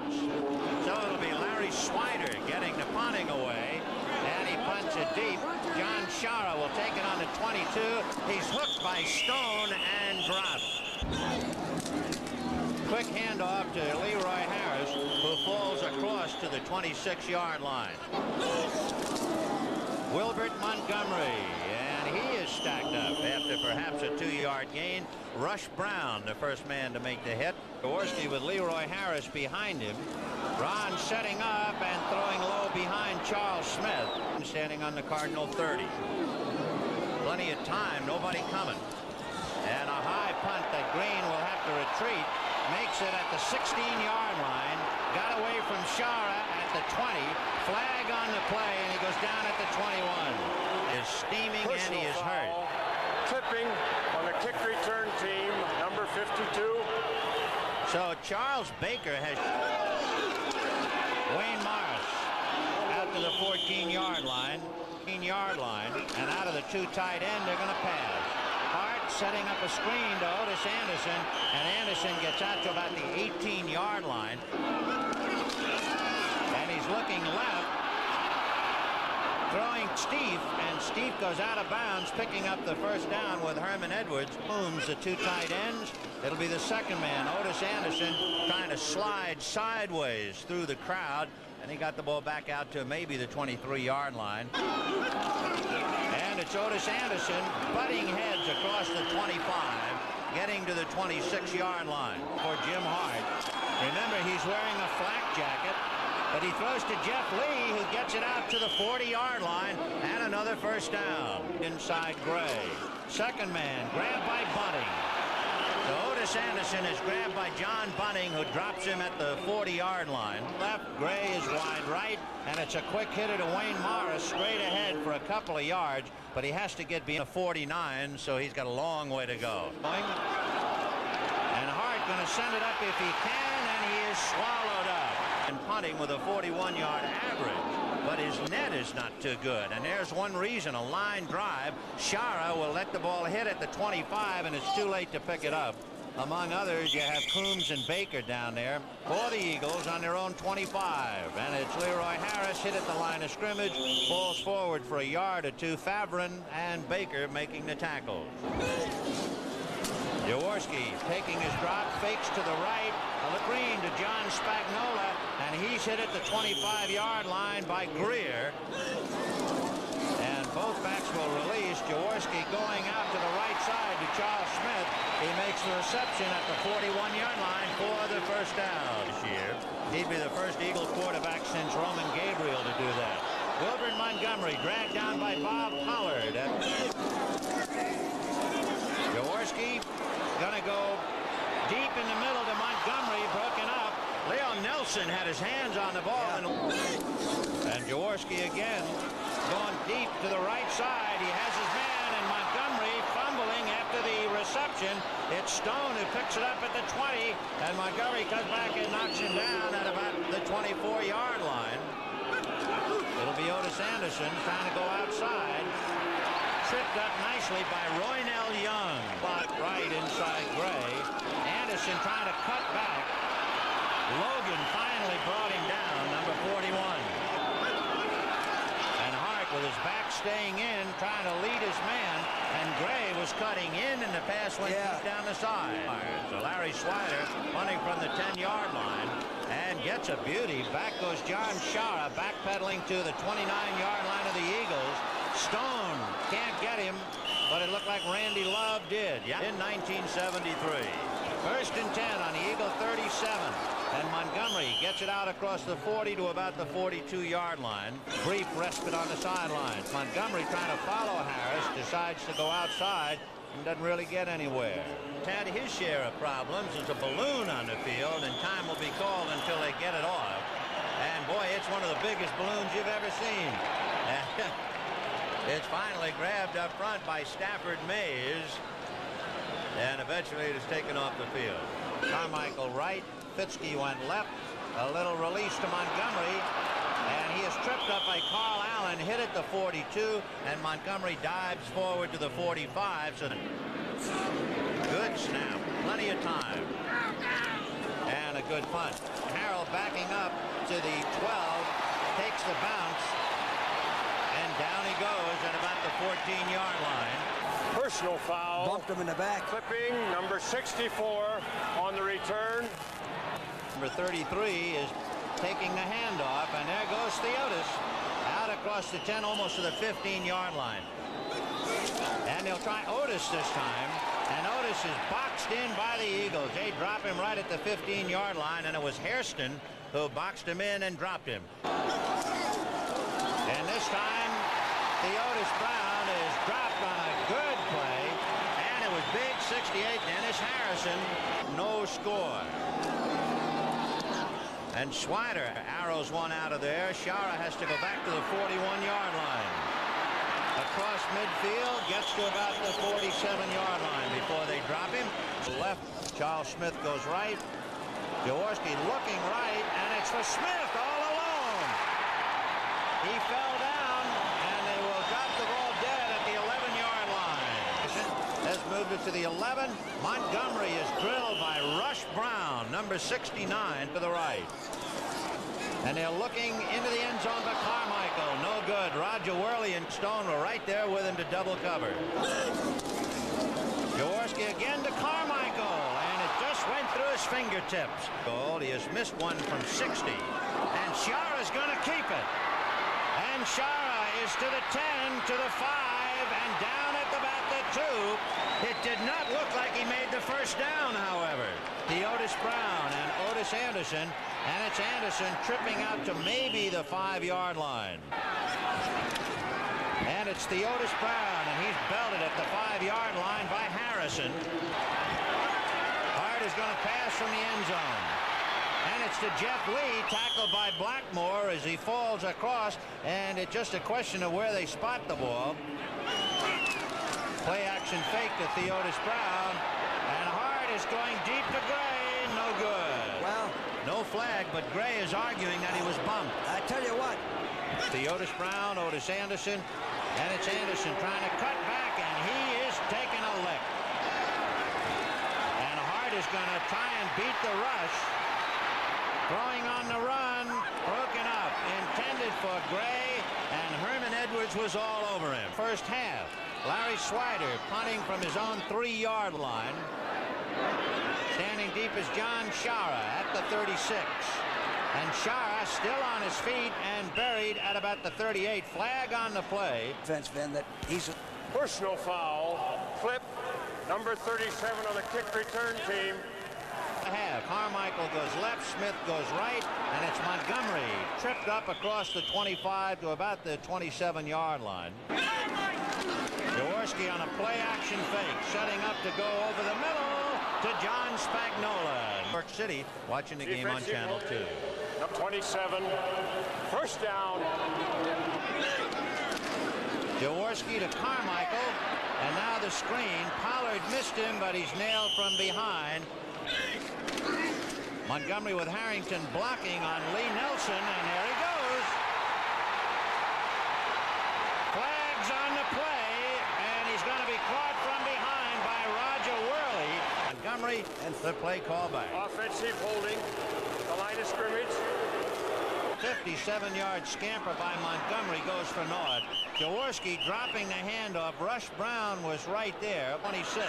yards. So it'll be Larry Swider getting the punting away, and he punts it deep. John Shara will take it on the 22. He's hooked by Stone and dropped. Quick handoff to Leroy Harris, who falls across to the 26-yard line. Wilbert Montgomery, and he is stacked up after perhaps a 2-yard gain. Rush Brown, the first man to make the hit. Jaworski with Leroy Harris behind him. Ron setting up and throwing low behind Charles Smith, standing on the Cardinal 30. Plenty of time, nobody coming. And a high punt that Green will have to retreat. Makes it at the 16-yard line. Got away from Shara at the 20. Flag on the play, and he goes down at the 21. Is steaming and he is hurt. Clipping on the kick return team, number 52. So Charles Baker has Wayne Morris out to the 14-yard line. 14-yard line, and out of the 2 tight end, they're going to pass. Hart setting up a screen to Otis Anderson, and Anderson gets out to about the 18-yard line. And he's looking left, throwing Steve, and Steve goes out of bounds, picking up the first down with Herman Edwards. Booms the 2 tight ends. It'll be the second man, Otis Anderson, trying to slide sideways through the crowd, and he got the ball back out to maybe the 23-yard line. And it's Otis Anderson butting heads across the 25, getting to the 26-yard line for Jim Hart. Remember, he's wearing a flak jacket, but he throws to Jeff Lee, who gets it out to the 40-yard line, and another first down inside Gray. Second man grabbed by Bunting. So Otis Anderson is grabbed by John Bunting, who drops him at the 40-yard line. Left, Gray is wide right, and it's a quick hitter to Wayne Morris straight ahead for a couple of yards, but he has to get beyond the 49, so he's got a long way to go. And Hart going to send it up if he can, and he is swallowed up. And punting with a 41-yard average, but his net is not too good. And there's one reason, a line drive. Shara will let the ball hit at the 25, and it's too late to pick it up. Among others, you have Coombs and Baker down there for the Eagles on their own 25. And it's Leroy Harris hit at the line of scrimmage, falls forward for a yard or two. Favrin and Baker making the tackles. Jaworski taking his drop, fakes to the right, Green to John Spagnola, and he's hit at the 25-yard line by Greer. And both backs will release. Jaworski going out to the right side to Charles Smith. He makes the reception at the 41-yard line for the first down this year. He'd be the first Eagle quarterback since Roman Gabriel to do that. Wilbert Montgomery dragged down by Bob Pollard. Jaworski gonna go deep in the middle to Montgomery, broken up. Leo Nelson had his hands on the ball, and Jaworski again going deep to the right side. He has his man, and Montgomery fumbling after the reception. It's Stone who picks it up at the 20, and Montgomery comes back and knocks him down at about the 24-yard line. It'll be Otis Anderson trying to go outside. Tripped up nicely by Roynell Young. Blocked right inside Gray. Anderson trying to cut back. Logan finally brought him down, number 41. And Hart with his back staying in, trying to lead his man. And Gray was cutting in, and the pass went deep down the side. So Larry Swider punting from the 10-yard line and gets a beauty. Back goes John Shara, backpedaling to the 29-yard line of the Eagles. Stone can't get him, but it looked like Randy Love did in 1973. First and 10 on the Eagle 37, and Montgomery gets it out across the 40 to about the 42-yard line. Brief respite on the sidelines. Montgomery trying to follow Harris, decides to go outside and doesn't really get anywhere. Had his share of problems. There's a balloon on the field, and time will be called until they get it off. And boy, it's one of the biggest balloons you've ever seen. It's finally grabbed up front by Stafford Mays, and eventually it is taken off the field. Carmichael right, Fitzke went left, a little release to Montgomery, and he is tripped up by Carl Allen, hit at the 42, and Montgomery dives forward to the 45. So good snap, plenty of time, and a good punt. Harold ball backing up to the 12, takes the bounce, and down he goes at about the 14-yard line. Personal foul. Bumped him in the back. Clipping number 64 on the return. Number 33 is taking the handoff, and there goes Theotis out across the 10, almost to the 15-yard line. And they'll try Otis this time, and Otis is boxed in by the Eagles. They drop him right at the 15-yard line, and it was Hairston who boxed him in and dropped him. And this time, Theotis Brown is dropped on a good play, and it was big 68 Dennis Harrison. No score. And Swider arrows one out of there. Shara has to go back to the 41-yard line. Across midfield, gets to about the 47-yard line before they drop him. Left, Charles Smith goes right. Jaworski looking right, and it's for Smith all alone. He fell down, and they will drop the ball dead at the 11-yard line. Has moved it to the 11. Montgomery is drilled by Rush Brown, number 69 to the right. And they're looking into the end zone, but Carmichael, no good. Roger Worley and Stone were right there with him to double cover. Jaworski again to Carmichael, and it just went through his fingertips. He has missed one from 60, and Shara's going to keep it. And Shara is to the 10, to the 5, and down at about the 2. It did not look like he made the first down, however. Theotis Brown and Otis Anderson, and it's Anderson tripping out to maybe the 5-yard line. And it's Theotis Brown, and he's belted at the 5-yard line by Harrison. Hart is going to pass from the end zone. And it's to Jeff Lee, tackled by Blackmore as he falls across, and it's just a question of where they spot the ball. Play action fake to Theotis Brown, and Hart is going deep to Gray, no good. Well, no flag, but Gray is arguing that he was bumped. I tell you what. Theotis Brown, Otis Anderson, and it's Anderson trying to cut back, and he is taking a lick. And Hart is going to try and beat the rush. Throwing on the run, broken up, intended for Gray, and Herman Edwards was all over him. First half, Larry Swider punting from his own 3-yard line. Standing deep is John Shara at the 36. And Shara still on his feet and buried at about the 38. Flag on the play. Defense man, that he's Personal foul. Clip number 37 on the kick return team. Carmichael goes left, Smith goes right, and it's Montgomery tripped up across the 25 to about the 27-yard line. Jaworski on a play action fake, setting up to go over the middle to John Spagnola. New York City watching the game on Channel 2. Up 27. First down. Jaworski to Carmichael, and now the screen. Pollard missed him, but he's nailed from behind. Montgomery with Harrington blocking on Lee Nelson, and there he goes. Flags on the play, and he's going to be caught from behind by Roger Worley. Montgomery and the play call back. Offensive holding. The line of scrimmage. 57-yard scamper by Montgomery goes for naught. Jaworski dropping the handoff. Rush Brown was right there, 26.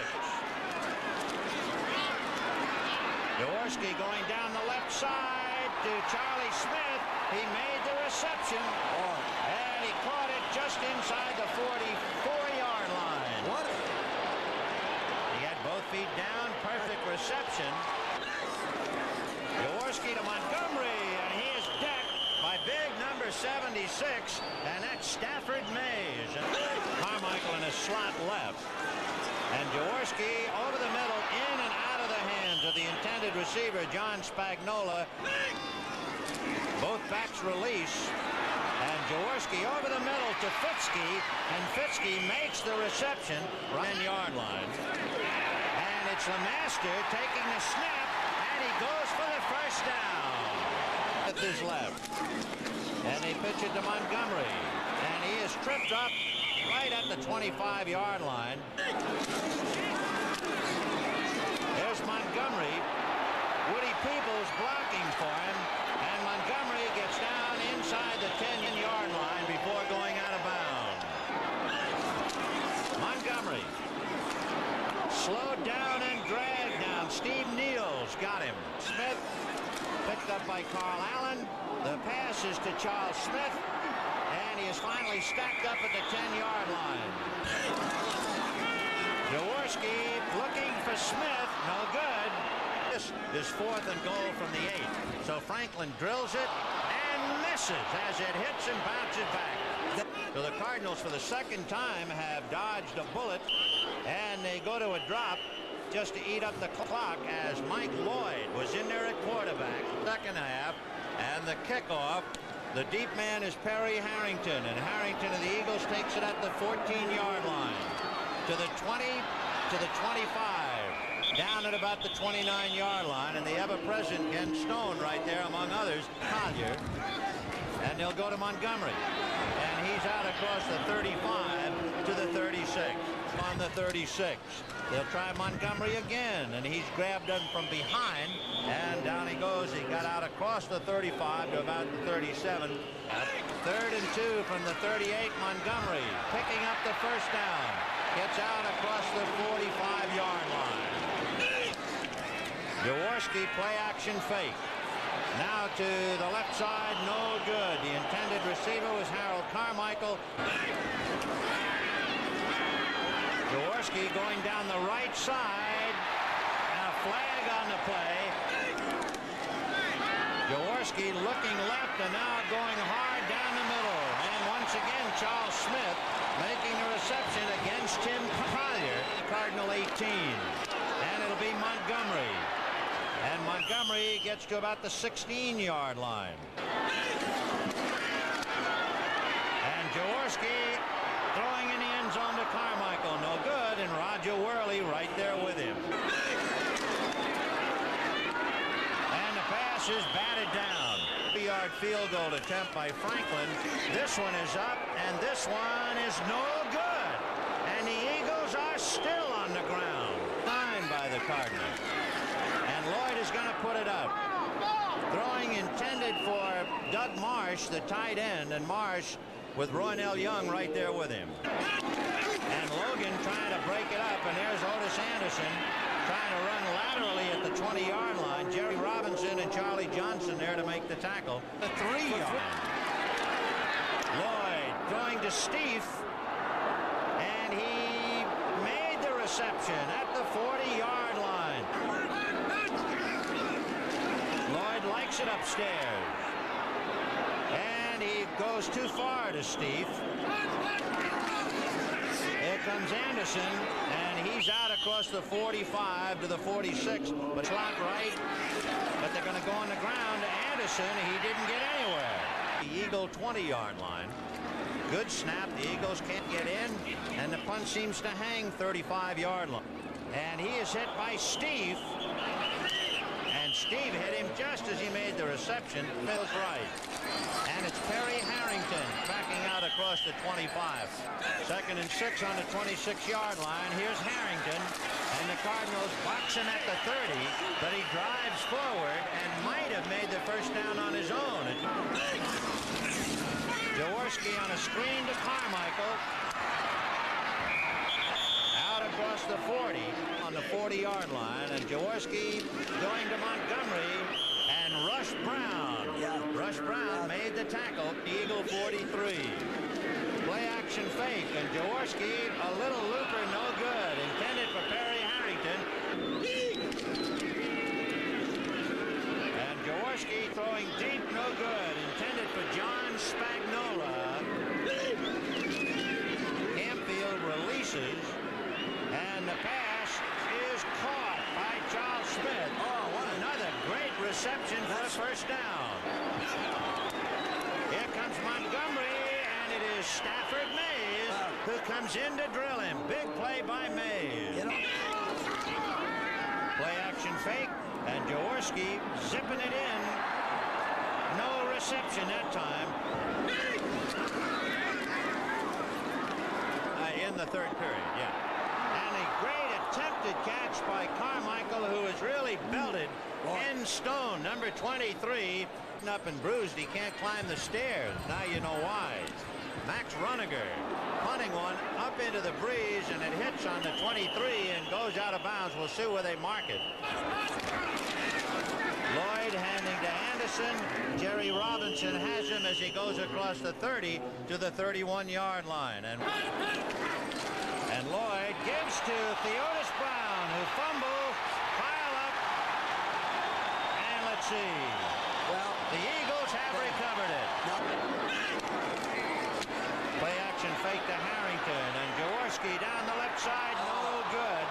Jaworski going down the left side to Charlie Smith. He made the reception, and he caught it just inside the 44-yard line. what? He had both feet down, perfect reception. Jaworski to Montgomery, and he is decked by big number 76, and that's Stafford Mays. Carmichael in a slot left. And Jaworski over the middle, in and out of the hands of the intended receiver, John Spagnola. Both backs release. And Jaworski over the middle to Fitzke, and Fitzke makes the reception, right 10-yard line. And it's Lemaster taking the snap, and he goes for the first down. With his left. And they pitch it to Montgomery. And he is tripped up right at the 25-yard line. There's Montgomery. Woody Peebles blocking for him. And Montgomery gets down inside the 10-yard line before going out of bounds. Montgomery slowed down and dragged down. Steve Neal's got him. Smith picked up by Carl Allen. The pass is to Charles Smith, and he is finally stacked up at the 10-yard line. Jaworski looking for Smith. No good. This is 4th and goal from the 8. So Franklin drills it and misses as it hits and bounces back. So the Cardinals for the second time have dodged a bullet, and they go to a drop just to eat up the clock as Mike Lloyd was in there at quarterback. Second half, and the kickoff. The deep man is Perry Harrington, and Harrington of the Eagles takes it at the 14-yard line. To the 20, to the 25, down at about the 29-yard line, and the ever-present Ken Stone right there among others, Collier, and they'll go to Montgomery, and he's out across the 35 to the 36. On the 36, they'll try Montgomery again, and he's grabbed him from behind, and down he goes. He got out across the 35 to about the 37. 3rd and 2 from the 38. Montgomery picking up the first down. Gets out across the 45-yard line. Jaworski play action fake. Now to the left side, no good. The intended receiver was Harold Carmichael. Jaworski going down the right side. And a flag on the play. Jaworski looking left and now going hard down the middle. And once again, Charles Smith making the reception against Tim Collier, Cardinal 18. And it'll be Montgomery. And Montgomery gets to about the 16-yard line. And Jaworski throwing in the end zone to Carmichael. No good, and Roger Worley right there with him. And the pass is batted down. 3-yard field goal attempt by Franklin. This one is up, and this one is no good. And the Eagles are still on the ground. Signed by the Cardinals. And Lloyd is going to put it up. Throwing intended for Doug Marsh, the tight end, and Marsh with Roynell Young right there with him. And Logan trying to break it up, and there's Otis Anderson trying to run laterally at the 20-yard line. Jerry Robinson and Charlie Johnson there to make the tackle. The 3-yard. Lloyd throwing to Steve, and he made the reception at the 40-yard line. Lloyd likes it upstairs. And he goes too far to Steve. Here comes Anderson, and he's out across the 45 to the 46, but slot right. But they're going to go on the ground to Anderson. He didn't get anywhere. The Eagle 20-yard line. Good snap. The Eagles can't get in, and the punt seems to hang 35-yard line. And he is hit by Steve. And Steve hit him just as he made the reception. Feels right. And it's Perry Harrington backing out across the 25. 2nd and 6 on the 26-yard line. Here's Harrington. And the Cardinals box him at the 30. But he drives forward and might have made the first down on his own. Jaworski on a screen to Carmichael. Out across the 40 on the 40-yard line. And Jaworski going to Montgomery. And Rush Brown. Rush Brown made the tackle. Eagle 43. Play action fake. And Jaworski, a little looper, no good. Intended for Perry Harrington. And Jaworski throwing deep, no good. Intended for John Spagnola. Campfield releases. And the pass is caught by Charles Smith. Oh, what another great reception for a first down. Here comes Montgomery, and it is Stafford Mays who comes in to drill him. Big play by Mays. Play action fake, and Jaworski zipping it in. No reception that time. In the 3rd period, yeah. And a great attempted catch by Carmichael, who is really belted Ken Stone, number 23, up and bruised. He can't climb the stairs. Now you know why. Max Runniger punting one up into the breeze, and it hits on the 23 and goes out of bounds. We'll see where they mark it. Lloyd handing to Anderson. Jerry Robinson has him as he goes across the 30 to the 31-yard line. And Lloyd gives to Theodis Brown, who fumbles, pile up, and let's see. Well, The Eagles have recovered it. Play action fake to Harrington, and Jaworski down the left side, no good.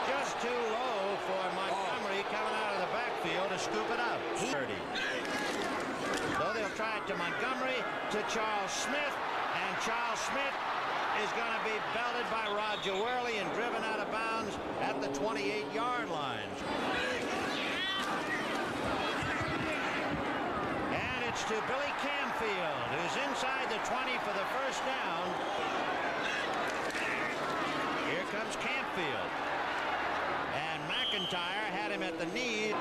Just too low for Montgomery coming out of the backfield to scoop it up. 30. So they'll try it to Montgomery, to Charles Smith, and Charles Smith is going to be belted by Roger Worley and driven out of bounds at the 28-yard line. And it's to Billy Canfield, who's inside the 20 for the first down. Here comes Canfield. And McIntyre had him at the knee.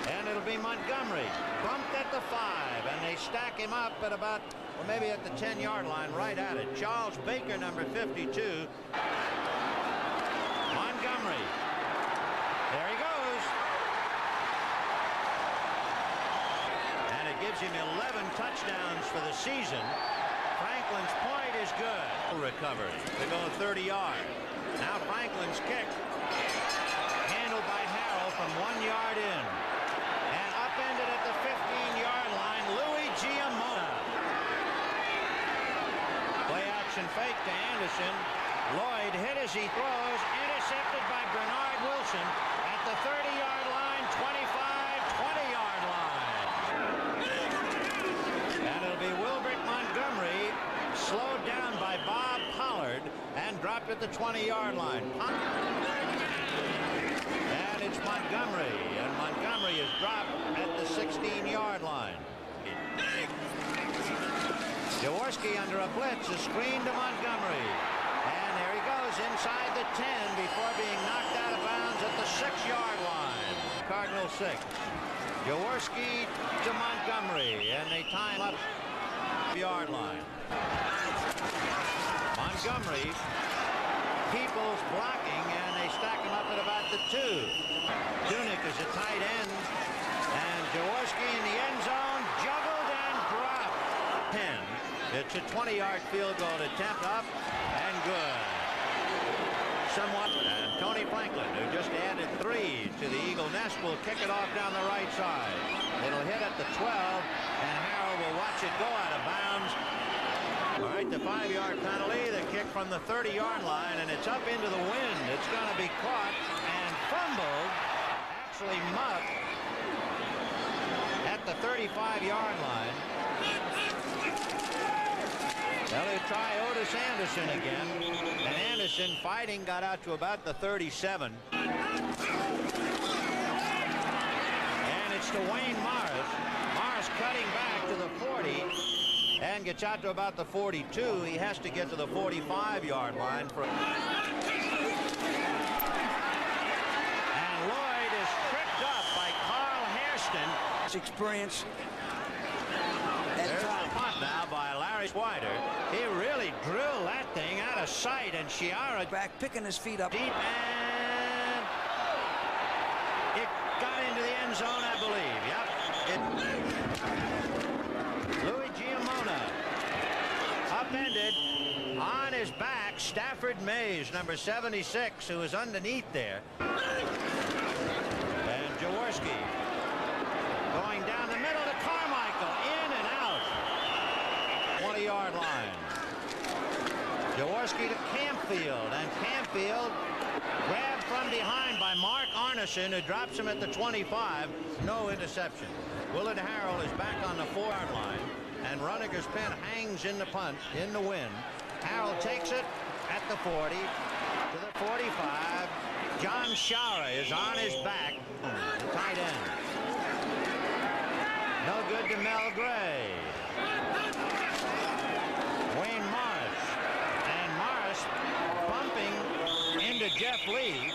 And it'll be Montgomery, bumped at the 5, and they stack him up at about, well, maybe at the 10-yard line, right at it. Charles Baker, number 52. Montgomery. There he goes. And it gives him 11 touchdowns for the season. Franklin's point is good. Recovery. They go 30 yards. Now Franklin's kick, handled by Harrell from 1 yard in. And upended at the 15-yard line, Louis Giamona. Play action fake to Anderson. Lloyd hit as he throws, intercepted by Bernard Wilson at the 30-yard line, 20-yard line. And it'll be Wilbert Montgomery, slowed down by Bob Pollard and dropped at the 20-yard line. And it's Montgomery, and Montgomery is dropped at the 16-yard line. Jaworski under a blitz, a screen to Montgomery. And there he goes inside the 10 before being knocked out of bounds at the 6-yard line. Cardinals 6. Jaworski to Montgomery, and they time up the yard line. Montgomery, Peoples blocking, and they stack him up at about the 2. Dunick is a tight end, and Jaworski in the end zone, juggled and dropped. 10. It's a 20-yard field goal attempt, up and good. Somewhat, and Tony Franklin, who just added 3 to the Eagle nest, will kick it off down the right side. It'll hit at the 12, and Harrell will watch it go out of bounds. All right, the 5-yard penalty, the kick from the 30-yard line, and it's up into the wind. It's going to be caught and fumbled, actually muffed, at the 35-yard line. Well, they'll try Otis Anderson again, and Anderson, fighting, got out to about the 37. And it's to Wayne Morris. Morris cutting back to the 40. And gets out to about the 42. He has to get to the 45-yard line. And Lloyd is tripped up by Carl Hairston. experience. And there's a punt now by Larry Swider. He really drilled that thing out of sight, and Chiara back picking his feet up deep, and it got into the end zone, I believe. Yep. Louis Giamona upended on his back. Stafford Mays, number 76, who is underneath there. And Jaworski going down the middle to Carmichael, in and out. 20-yard line. Jaworski to Campfield, and Campfield grabbed from behind by Mark Arneson, who drops him at the 25. No interception. Willard Harrell is back on the 4-yard line, and Runniger's pin hangs in the punt in the wind. Harrell takes it at the 40 to the 45. John Shara is on his back, the tight end. No good to Mel Gray. Wayne Morris, and Morris bumping into Jeff Lee.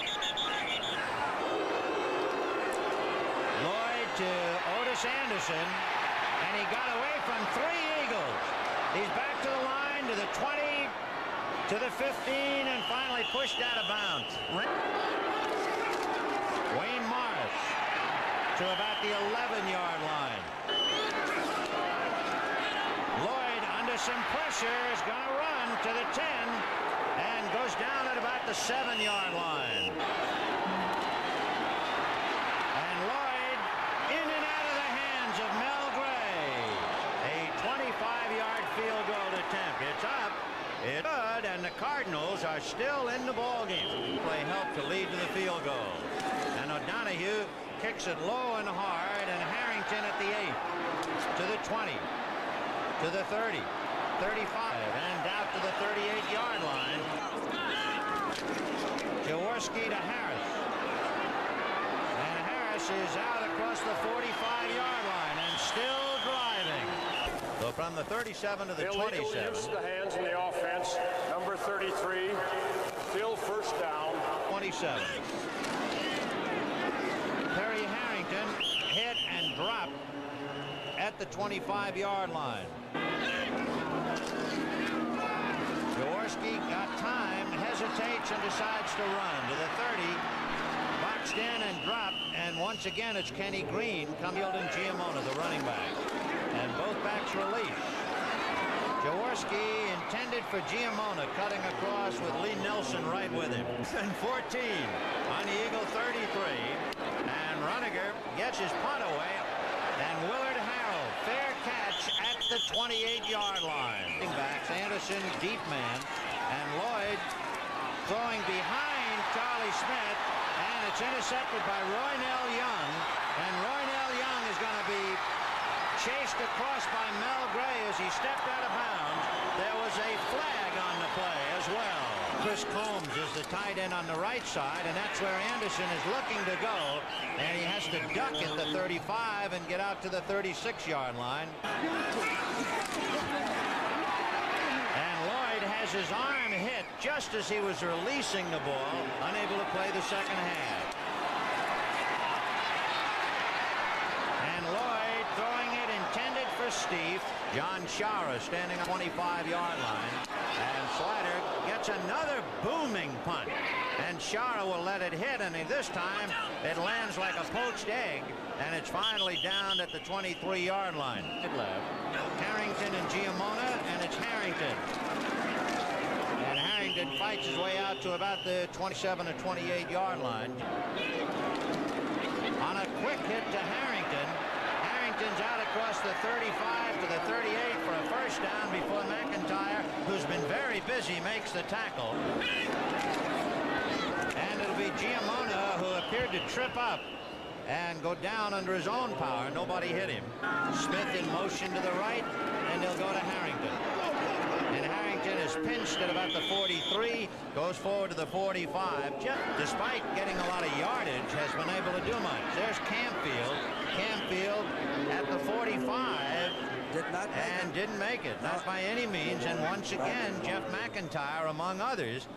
to Otis Anderson, and he got away from 3 Eagles. He's back to the line, to the 20, to the 15, and finally pushed out of bounds. Wayne Morris to about the 11-yard line. Lloyd, under some pressure, is going to run to the 10 and goes down at about the 7-yard line. And Lloyd in and out of the hands of Mel Gray. A 25-yard field goal attempt. It's up. It's good, and the Cardinals are still in the ballgame. Play helped to lead to the field goal. And O'Donohue kicks it low and hard, and Harrington at the 8, to the 20, to the 30, 35, and out to the 38-yard line. Jaworski to Harris. And Harris is out across the 45-yard line and still driving. So from the 37 to the 27. Use the hands in the offense. Number 33, still first down. 27. Perry Harrington hit and dropped at the 25-yard line. Jaworski got time, hesitates, and decides to run to the 30. Boxed in and dropped, and once again it's Kenny Green, Cumfield and Giamona, the running back. And both backs release. Jaworski intended for Giamona, cutting across with Lee Nelson right with him. And 14 on the Eagle 33. And Runiger gets his punt away. And Willard Harrell, fair catch at the 28-yard line. Backs, Anderson, deep man. And Lloyd throwing behind Charlie Smith. And it's intercepted by Roynell Young. And Roynell Young is going to be chased across by Mel Gray as he stepped out of bounds. There was a flag on the play as well. Chris Combs is the tight end on the right side, and that's where Anderson is looking to go, and he has to duck at the 35 and get out to the 36-yard line. And Lloyd has his arm hit just as he was releasing the ball, unable to play the second half. And Lloyd throwing it intended for Steve. John Shara standing on the 25-yard line. And Slider gets another booming punt. And Shara will let it hit, and this time it lands like a poached egg, and it's finally down at the 23-yard line. Harrington and Giamona, and it's Harrington. And Harrington fights his way out to about the 27 or 28-yard line. On a quick hit to Harrington. Harrington's out across the 35 to the 38 for a first down before McIntyre, who's been very busy, makes the tackle. And it'll be Giamona, who appeared to trip up and go down under his own power. Nobody hit him. Smith in motion to the right, and they'll go to Harrington. And Harrington is pinched at about the 43, goes forward to the 45. Despite getting a lot of yardage, has been able to do much. There's Campfield. Campfield at the 45 didn't make it. Not by any means. And once again, Jeff McIntyre, among others,